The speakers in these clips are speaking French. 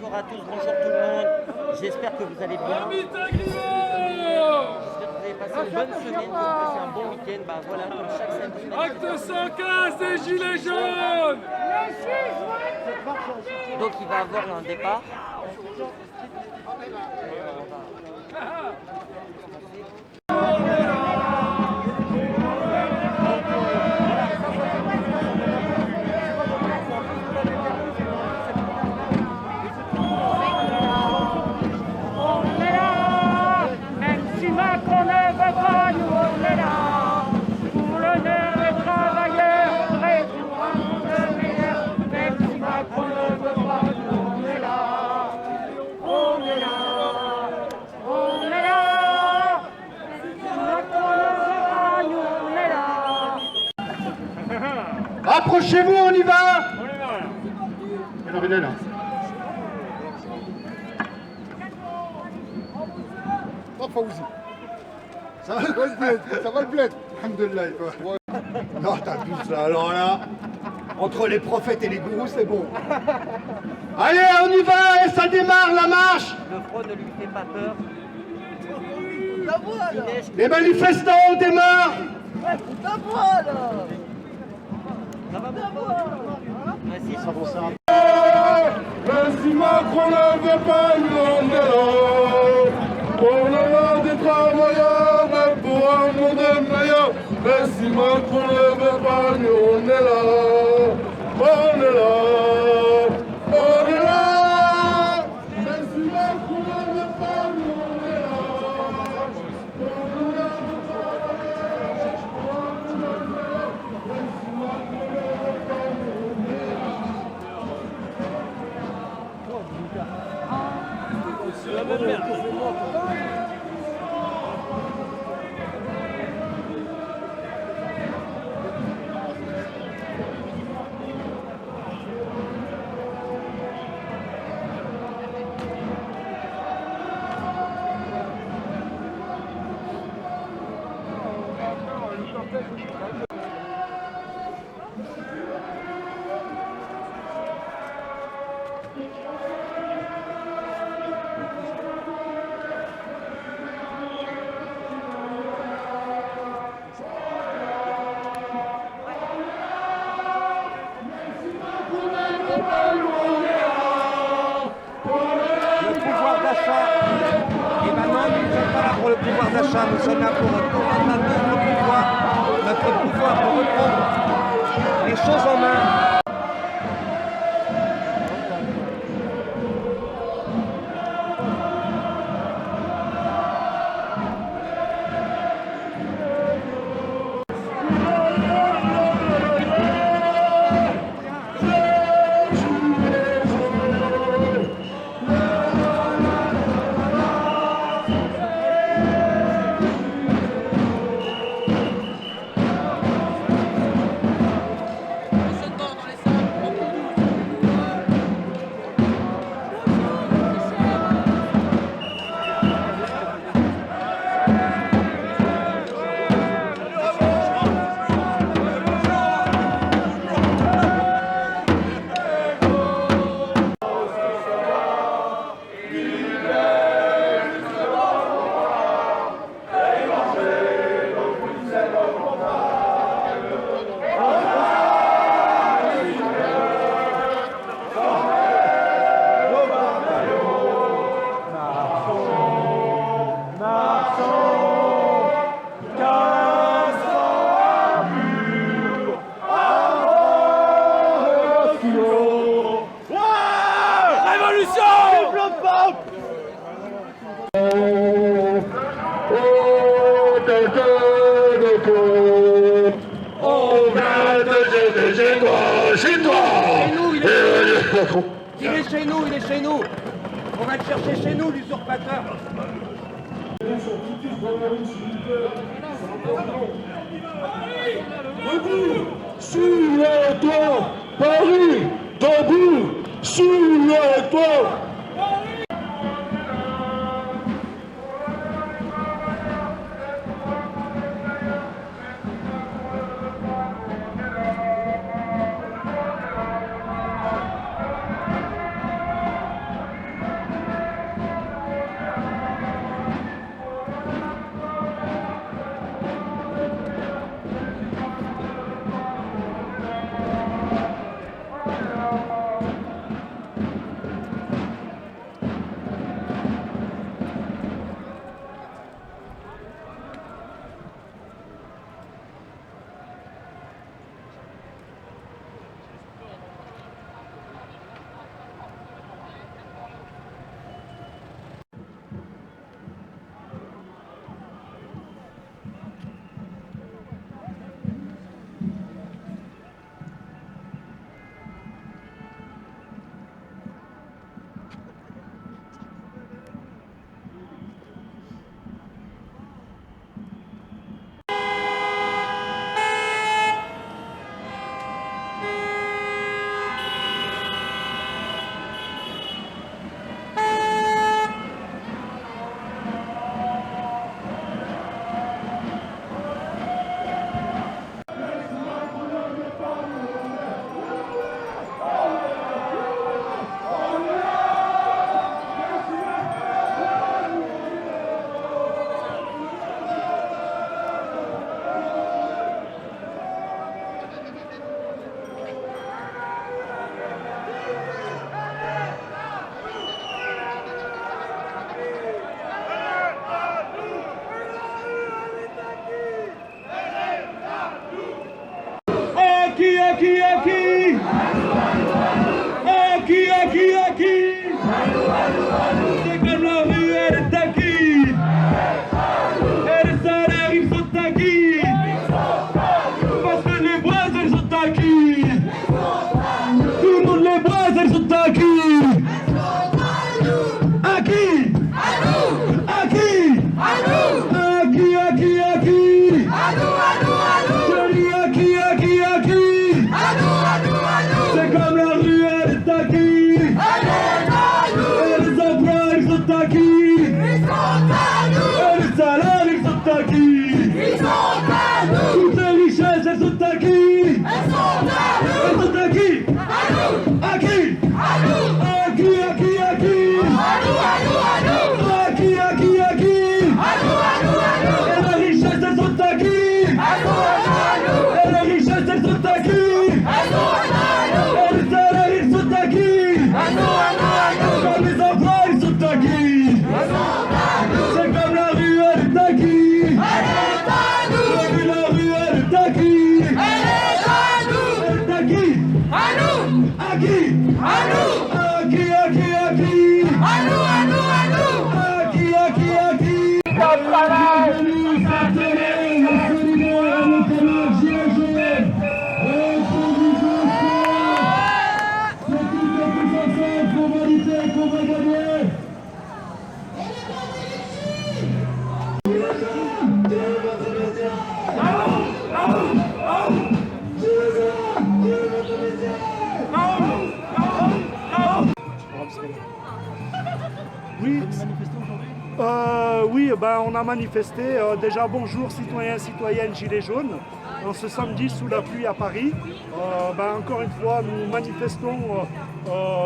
bonjour à tous, bonjour tout le monde. J'espère que vous allez bien. J'espère que vous avez passé une bonne semaine, que vous avez passé un bon week-end. Bah voilà, comme chaque samedi. Acte 115 des Gilets jaunes. Donc il va avoir un départ. Approchez-vous, on y va. Alors, il est là. Oh, Fawzi. Ça va le bled? Ça va le bled? Alhamdoulilah, toi. Non, t'abuses là, alors là. Entre les prophètes et les gourous, c'est bon. Allez, on y va, et ça démarre la marche. Le froid ne lui fait pas peur. Les manifestants démarrent. Ça va Vas-y, Ça va, ça va. Merci Macron ne veut pas nous on est là. Pour le lot des travailleurs, mais pour un monde meilleur. Merci Macron ne veut pas nous on est là. On est là. On est là. Merci Macron ne veut pas nous on est là. Et maintenant, nous ne sommes pas là pour le pouvoir d'achat, nous sommes là pour reprendre notre pouvoir pour reprendre les choses en main. Chez toi. Il est chez nous, il est chez nous. On va le chercher chez nous, l'usurpateur. Souviens-toi, Paris, debout, souviens-toi. Et les emplois, ils sont acquis. Et les salaires, ils sont acquis. Toutes les richesses, elles sont acquis. Elles sont acquis. Acquis. Et les richesses, elles sont acquis. Et les richesses, elles sont acquis. Et les salaires, ils sont acquis. Comme les emplois, ils sont acquis. C'est comme la rue, elle est acquis. La rue, elle est acquis. Elle est acquis. Acquis. Oui, on a manifesté. Déjà, bonjour citoyens, citoyennes, gilets jaunes. Ce samedi, sous la pluie à Paris. Encore une fois, nous manifestons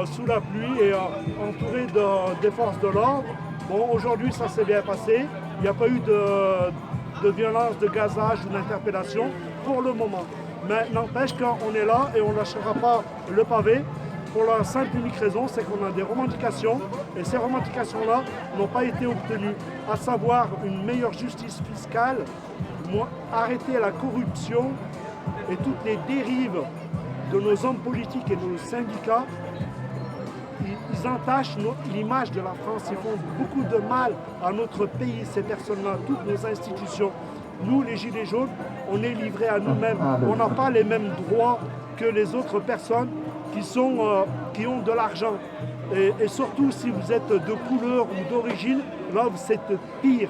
sous la pluie et entourés des forces de l'ordre. Bon, aujourd'hui, ça s'est bien passé. Il n'y a pas eu de violence, de gazage ou d'interpellation pour le moment. Mais n'empêche qu'on est là et on ne lâchera pas le pavé. Pour la simple et unique raison, c'est qu'on a des revendications et ces revendications-là n'ont pas été obtenues, à savoir une meilleure justice fiscale, arrêter la corruption et toutes les dérives de nos hommes politiques et de nos syndicats. Ils entachent l'image de la France, ils font beaucoup de mal à notre pays, ces personnes-là, toutes nos institutions. Nous, les Gilets jaunes, on est livrés à nous-mêmes. On n'a pas les mêmes droits que les autres personnes qui ont de l'argent. Et surtout, si vous êtes de couleur ou d'origine, là, vous êtes pire.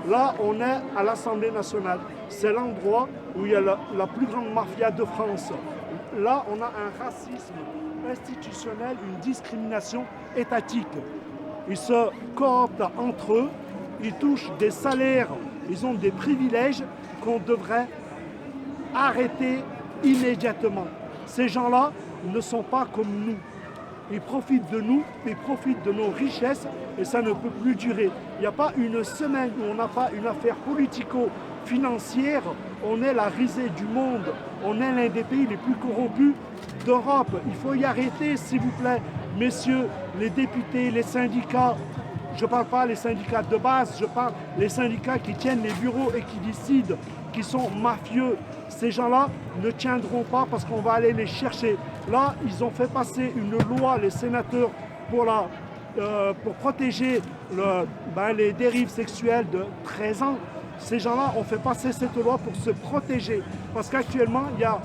Là, on est à l'Assemblée nationale. C'est l'endroit où il y a la plus grande mafia de France. Là, on a un racisme institutionnel, une discrimination étatique. Ils se cooptent entre eux, ils touchent des salaires, ils ont des privilèges qu'on devrait arrêter immédiatement. Ces gens-là ne sont pas comme nous. Ils profitent de nous, ils profitent de nos richesses et ça ne peut plus durer. Il n'y a pas une semaine où on n'a pas une affaire politico-financière. On est la risée du monde. On est l'un des pays les plus corrompus d'Europe. Il faut y arrêter, s'il vous plaît. Messieurs, les députés, les syndicats, je ne parle pas les syndicats de base, je parle les syndicats qui tiennent les bureaux et qui décident, qui sont mafieux. Ces gens-là ne tiendront pas parce qu'on va aller les chercher. Là, ils ont fait passer une loi, les sénateurs, pour protéger les dérives sexuelles de 13 ans. Ces gens-là ont fait passer cette loi pour se protéger. Parce qu'actuellement, il y a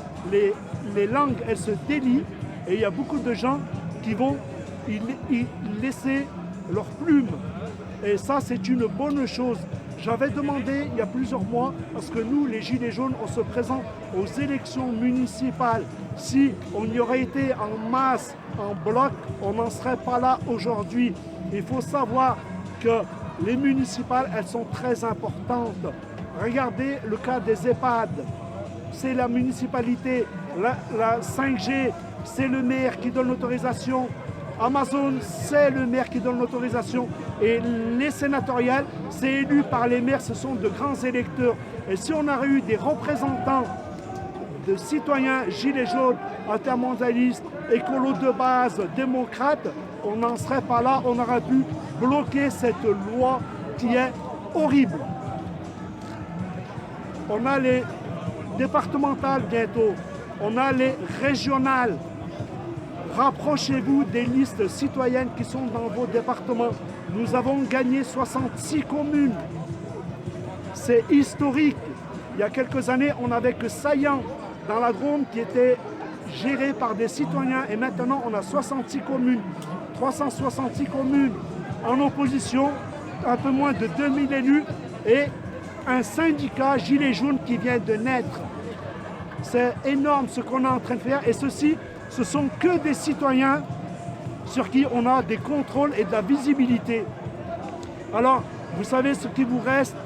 les langues, elles se délient et il y a beaucoup de gens qui vont y laisser leurs plumes. Et ça, c'est une bonne chose. J'avais demandé il y a plusieurs mois, parce que nous, les Gilets jaunes, on se présente aux élections municipales. Si on y aurait été en masse, en bloc, on n'en serait pas là aujourd'hui. Il faut savoir que les municipales, elles sont très importantes. Regardez le cas des EHPAD. C'est la municipalité, la 5G, c'est le maire qui donne l'autorisation. Amazon, c'est le maire qui donne l'autorisation. Et les sénatoriales, c'est élu par les maires, ce sont de grands électeurs. Et si on aurait eu des représentants de citoyens, gilets jaunes, intermondialistes, écolos de base, démocrates, on n'en serait pas là, on aurait pu bloquer cette loi qui est horrible. On a les départementales bientôt, on a les régionales. Rapprochez-vous des listes citoyennes qui sont dans vos départements. Nous avons gagné 66 communes. C'est historique. Il y a quelques années, on n'avait que Saillant dans la Drôme qui était géré par des citoyens. Et maintenant, on a 66 communes. 366 communes en opposition, un peu moins de 2000 élus et un syndicat Gilets jaunes qui vient de naître. C'est énorme ce qu'on est en train de faire. Et ceci, ce sont que des citoyens sur qui on a des contrôles et de la visibilité. Alors, vous savez ce qui vous reste,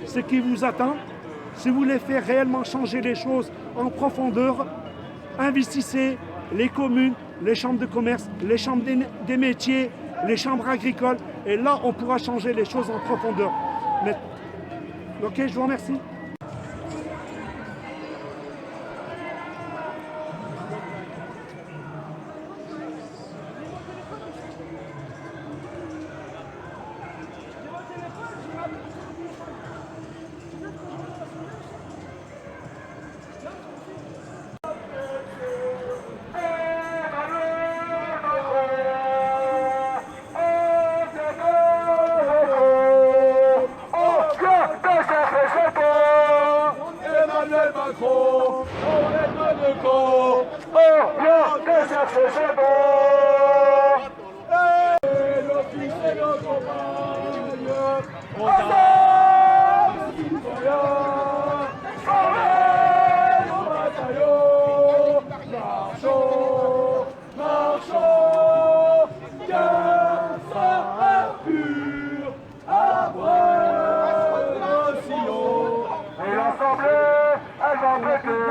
ce qui vous attend. Si vous voulez faire réellement changer les choses en profondeur, investissez les communes, les chambres de commerce, les chambres des métiers, les chambres agricoles, et là, on pourra changer les choses en profondeur. Mais... Ok, je vous remercie. Emmanuel Macron, on est de camp, on vient de chercher chez bon. Et l'office et nos compagnes, on a citoyens, sauvez nos bataillons, marchons, marchons, car ça pur, après le sillon. Et l'Assemblée, elle va péter.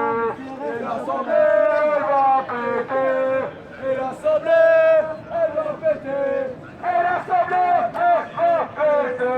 Et l'Assemblée, elle va péter. Et l'Assemblée, elle va péter. Et l'Assemblée, elle va péter.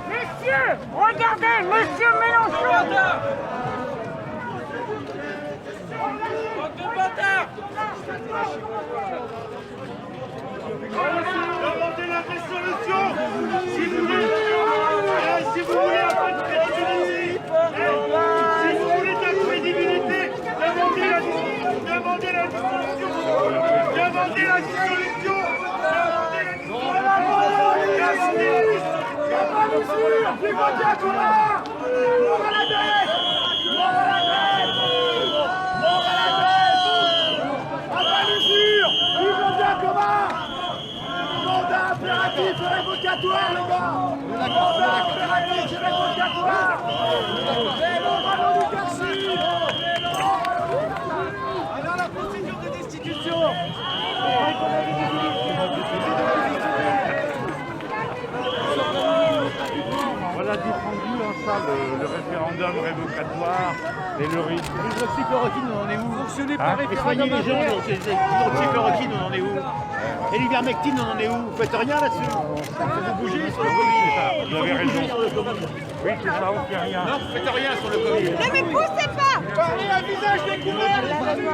Messieurs, regardez, Monsieur Mélenchon. Demandez la dissolution si vous voulez. Si vous voulez un peu de crédibilité, si vous voulez de la crédibilité, demandez la dissolution. Demandez la dissolution. Demandez la dissolution. Impératif et révocatoire, les gars! Mandat impératif et révocatoire! C'est l'oligarchie! Alors la procédure de destitution! Voilà défendu en salle le référendum révocatoire et le rythme. L'hydroxychloroquine, on en est où? Fonctionner par référendum. L'hydroxychloroquine, on en est où? Et l'ivermectine, on en est où? Vous faites rien là-dessus? Vous bougez sur le Covid. Vous avez raison. Oui, c'est ça, on fait rien. Non, vous faites rien sur le Covid. Ne me poussez pas. Parlez à visage découvert!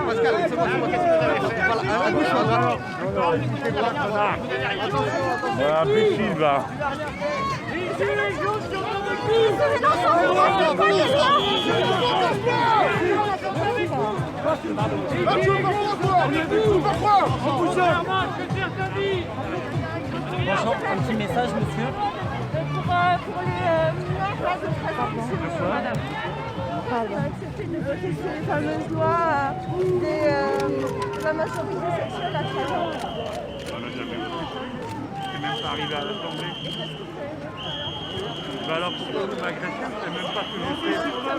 Pascal, c'est moi, qu'est-ce que vous avez fait? À gauche, à droite. Non, écoutez-moi, connard. Voilà, imbécile, va. Bonjour, un petit message, monsieur. Pour les mineurs de 13 ans, madame. On a accepté de voter sur les fameuses lois de la majorité sexuelle à 13 ans. On n'a jamais voté. C'est même pas arrivé à l'Assemblée. Bah alors pourquoi vous m'agressez? C'est même pas ce que j'ai fait.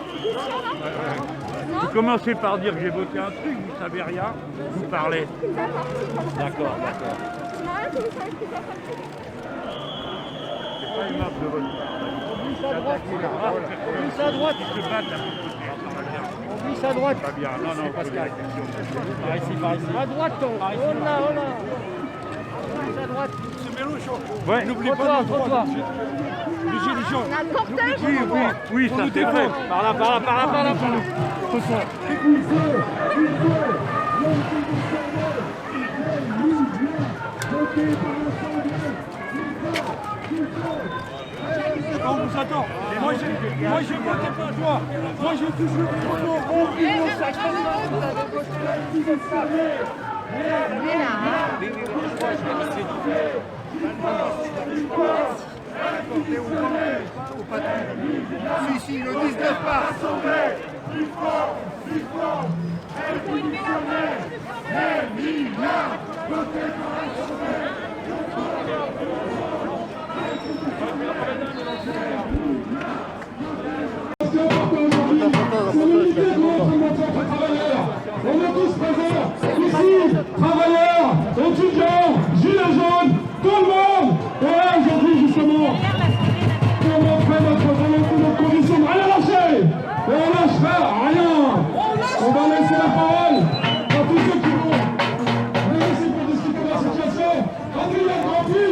Vous commencez par dire que j'ai voté un truc, vous savez rien, vous parlez. D'accord, d'accord. C'est pas aimable de votre part. On glisse à droite. Ils se battent à côté. On glisse à droite. Pas bien, non, non, Pascal. Par ici, par ici. À droite, on. Par ici, Oh là, oh là. On glisse à droite. Ouais, n'oubliez pas de Trottoir. On a le cortège. Oui, ça c'est fait. Par là, par là, par là, par là. On vous attend. Moi, je votais pas toi. Moi, j'ai toujours rempli mon sac. Si, le 19 mars. On est tous présents, ici, travailleurs, étudiants, gilets jaunes, tout le monde. Et aujourd'hui, justement, pour montrer notre volonté, notre condition de rien lâcher. Et on lâchera rien. On va laisser la parole à tous ceux qui vont venir ici pour discuter de la situation. Adrien Grandpuy.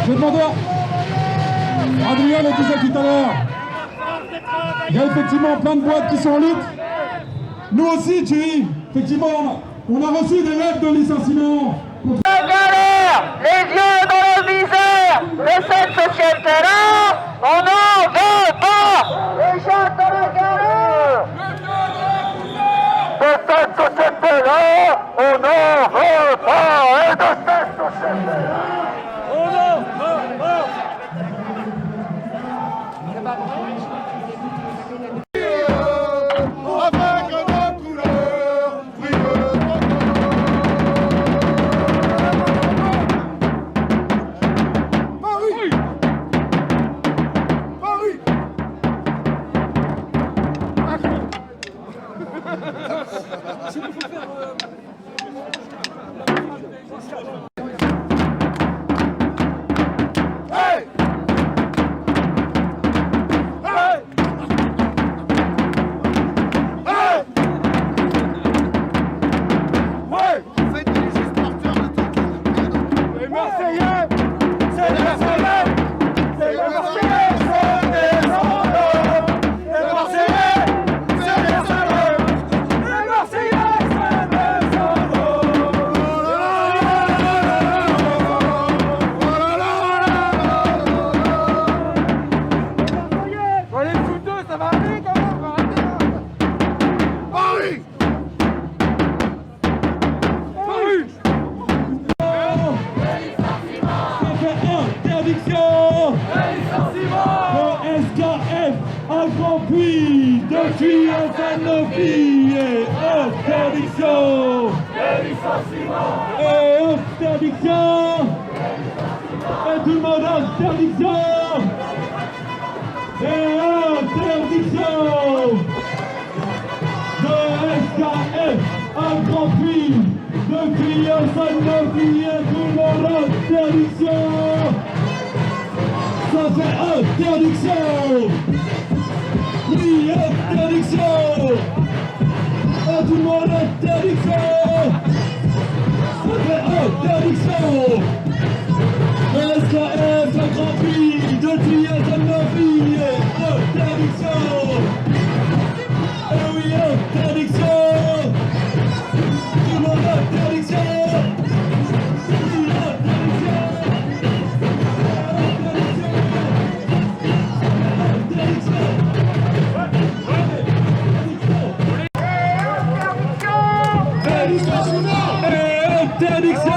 Je vais demander à Adrien le disait tout à l'heure, il y a effectivement plein de boîtes qui sont en lutte. Nous aussi, Thierry, effectivement, on a reçu des lettres de licenciement. La galère, les yeux dans le viseur de cette société-là, on n'en veut pas. Les gens dans la galère de cette société-là, on n'en veut pas. Et de cette société-là, on n'en veut pas. Avec nos couleurs, brille Paris. Paris. Hey! Hey! Hey! Ouais! Faites des transporteurs de temps. Les Marseillais! C'est les Marseillais! C'est les Marseillais! C'est des soldats! Les Marseillais! C'est des soldats! Les Marseillais! C'est des soldats! Les fouteux, ça va aller quand même! Arrêtez là! Paris! Paris! Interdiction de SKF à Grandpuy depuis un Sanofi et interdiction et interdiction et tout le monde interdiction et interdiction de SKF à Grandpuy depuis un Sanofi et tout le monde interdiction. Ça fait interdiction. Oui, interdiction. À tout le monde interdiction. Ça fait interdiction. SKF à Grandpuy depuis un Sanofi et interdiction. Et oui, interdiction. Tout le monde interdiction. Interdiction!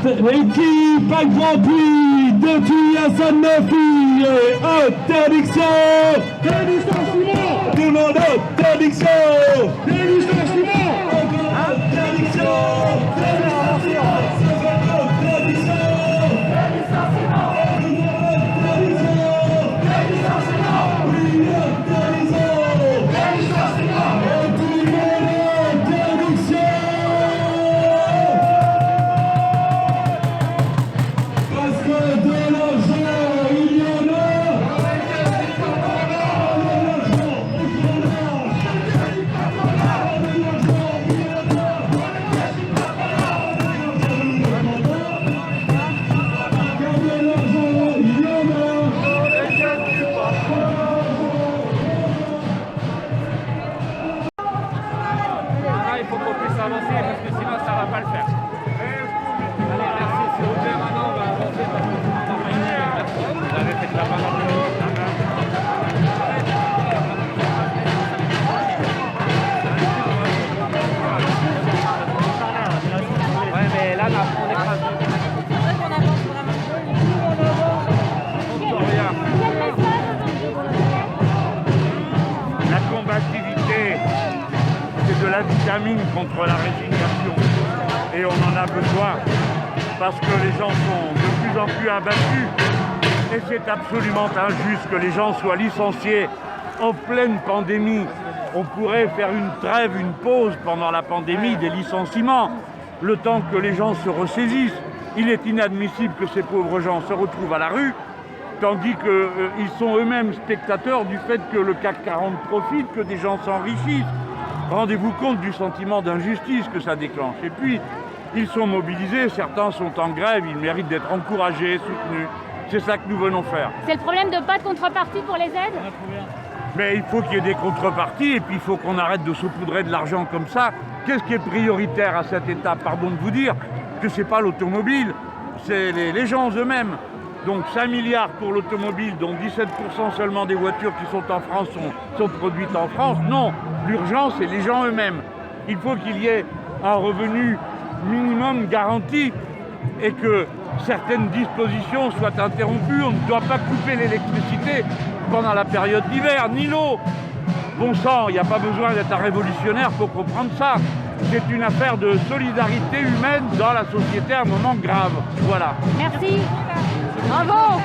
L'équipe à Grand Prix de Tuyassan Nafi et interdiction. Des licenciements. Tout le monde, interdiction. Des licenciements. Interdiction. Des il faut qu'on puisse avancer parce que sinon ça ne va pas le faire. Allez, merci, s'il vous plaît, maintenant on va avancer parce que sinon on va pas y aller. Vous avez fait de la ouais, mais là, on écrase. La combativité, c'est de la vitamine contre la résignation. Et on en a besoin parce que les gens sont de plus en plus abattus. Et c'est absolument injuste que les gens soient licenciés en pleine pandémie. On pourrait faire une trêve, une pause pendant la pandémie des licenciements, le temps que les gens se ressaisissent. Il est inadmissible que ces pauvres gens se retrouvent à la rue, tandis qu'ils sont eux-mêmes spectateurs du fait que le CAC 40 profite, que des gens s'enrichissent. Rendez-vous compte du sentiment d'injustice que ça déclenche. Et puis, ils sont mobilisés, certains sont en grève, ils méritent d'être encouragés, soutenus. C'est ça que nous venons faire. C'est le problème de pas de contrepartie pour les aides? Mais il faut qu'il y ait des contreparties et puis il faut qu'on arrête de saupoudrer de l'argent comme ça. Qu'est-ce qui est prioritaire à cette étape? Pardon de vous dire que ce n'est pas l'automobile, c'est les gens eux-mêmes. Donc 5 milliards pour l'automobile, dont 17% seulement des voitures qui sont en France sont produites en France. Non, l'urgence, c'est les gens eux-mêmes. Il faut qu'il y ait un revenu minimum garanti et que certaines dispositions soient interrompues. On ne doit pas couper l'électricité pendant la période d'hiver, ni l'eau. Bon sang, il n'y a pas besoin d'être un révolutionnaire pour comprendre ça. C'est une affaire de solidarité humaine dans la société à un moment grave. Voilà. Merci. Bravo.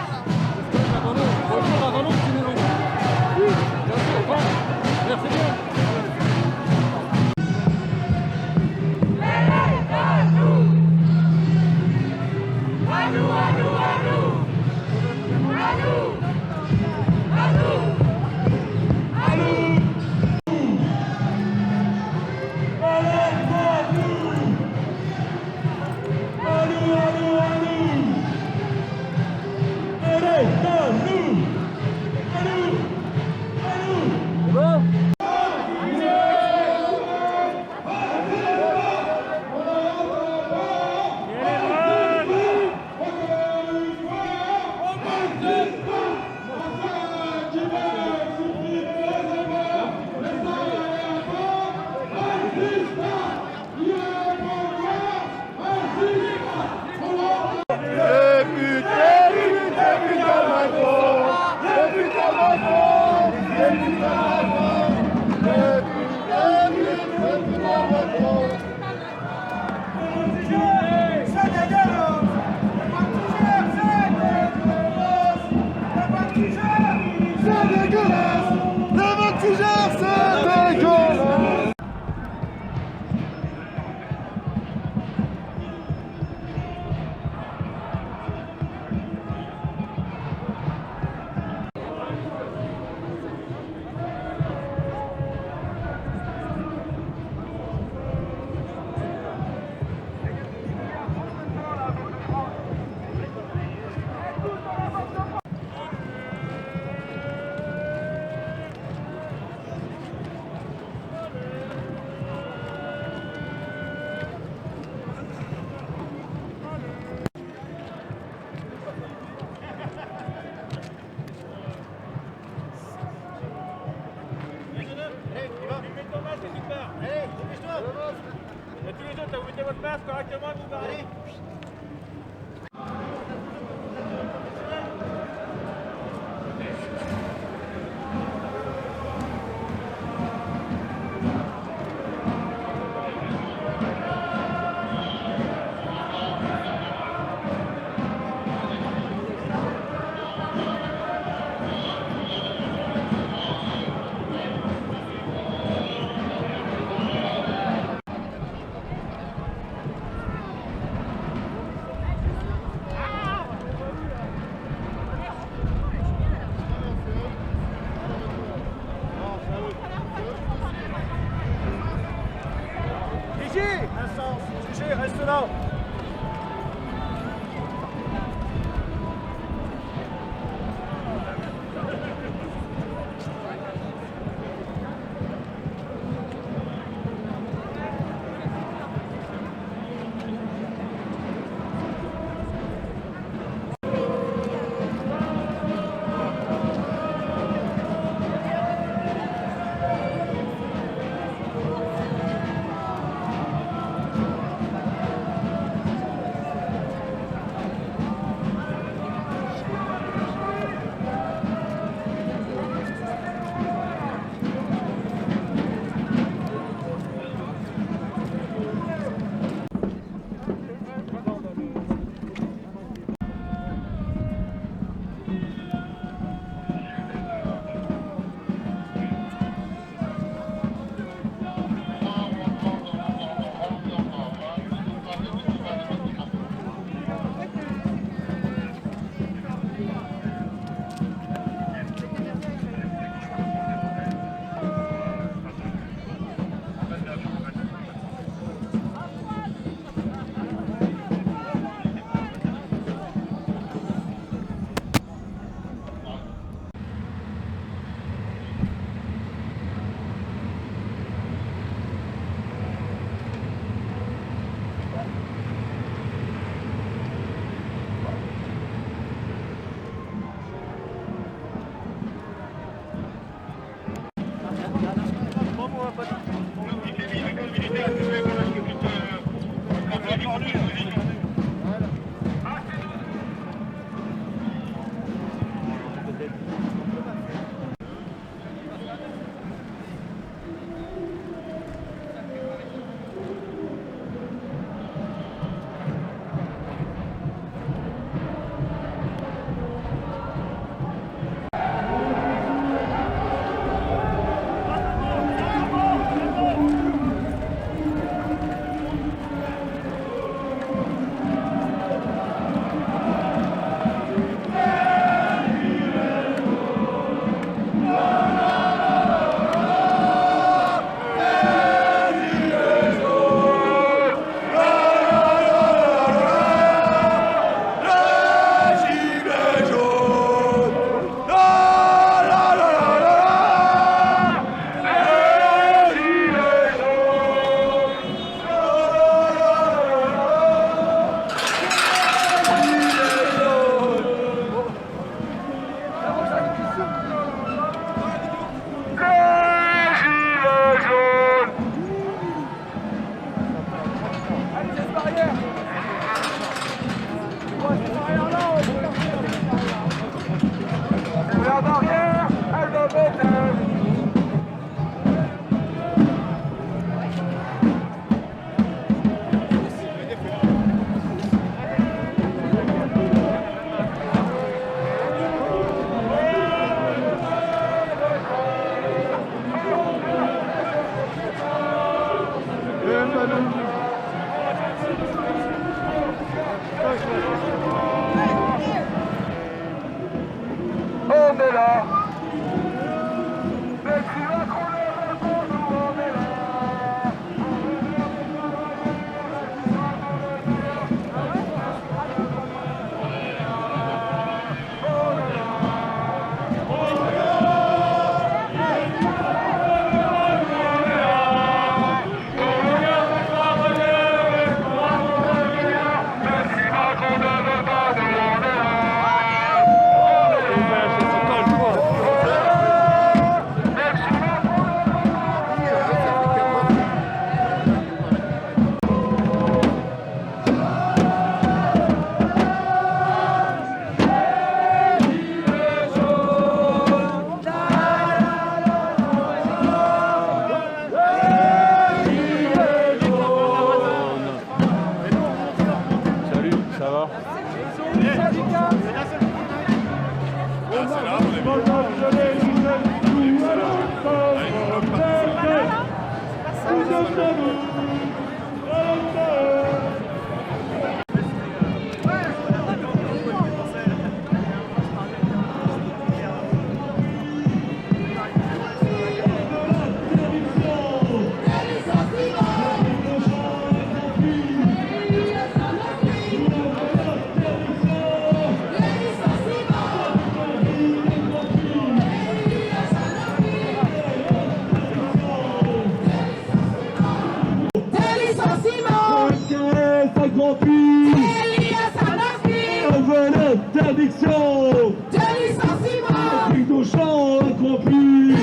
L'interdiction de licenciement, avec nos champs accomplis.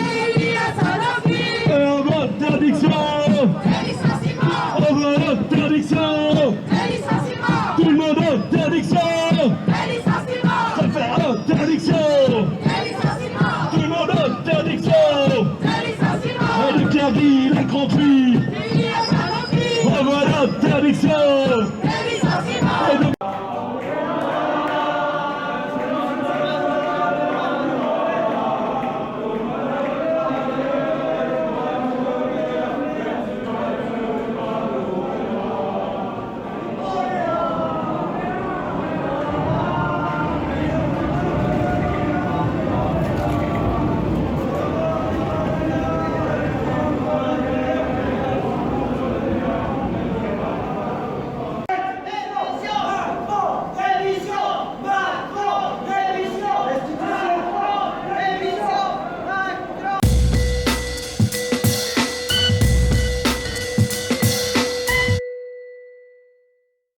On veut l'interdiction de licenciement, on veut l'interdiction de licenciement, tout le monde interdiction de licenciement.